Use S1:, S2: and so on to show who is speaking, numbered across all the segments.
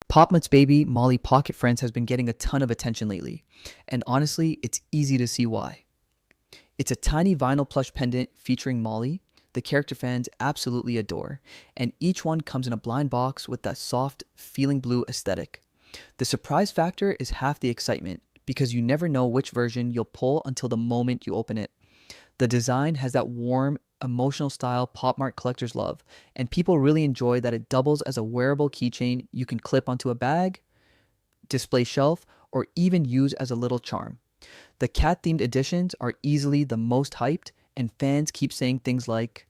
S1: Pop Mutt's baby, Molly Pocket Friends, has been getting a ton of attention lately, and honestly, it's easy to see why. It's a tiny vinyl plush pendant featuring Molly, the character fans absolutely adore, and each one comes in a blind box with that soft, feeling blue aesthetic. The surprise factor is half the excitement, because you never know which version you'll pull until the moment you open it. The design has that warm, emotional style Pop Mart collectors love, and people really enjoy that it doubles as a wearable keychain you can clip onto a bag, display shelf, or even use as a little charm. The cat themed editions are easily the most hyped, and fans keep saying things like,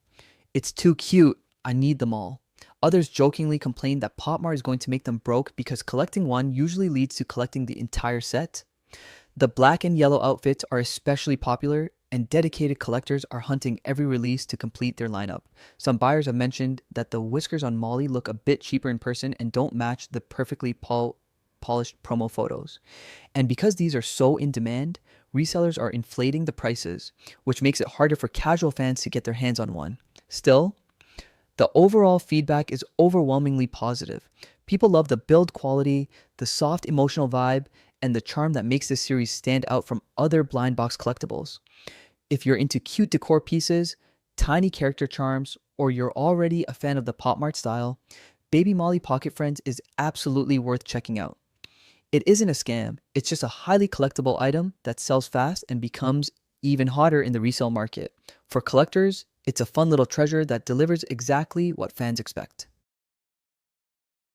S1: "It's too cute, I need them all." Others jokingly complain that Pop Mart is going to make them broke because collecting one usually leads to collecting the entire set. The black and yellow outfits are especially popular, and dedicated collectors are hunting every release to complete their lineup. Some buyers have mentioned that the whiskers on Molly look a bit cheaper in person and don't match the perfectly polished promo photos. And because these are so in demand, resellers are inflating the prices, which makes it harder for casual fans to get their hands on one. Still, the overall feedback is overwhelmingly positive. People love the build quality, the soft emotional vibe, and the charm that makes this series stand out from other blind box collectibles. If you're into cute decor pieces, tiny character charms, or you're already a fan of the Pop Mart style, Baby Molly Pocket Friends is absolutely worth checking out. It isn't a scam, it's just a highly collectible item that sells fast and becomes even hotter in the resale market. For collectors, it's a fun little treasure that delivers exactly what fans expect.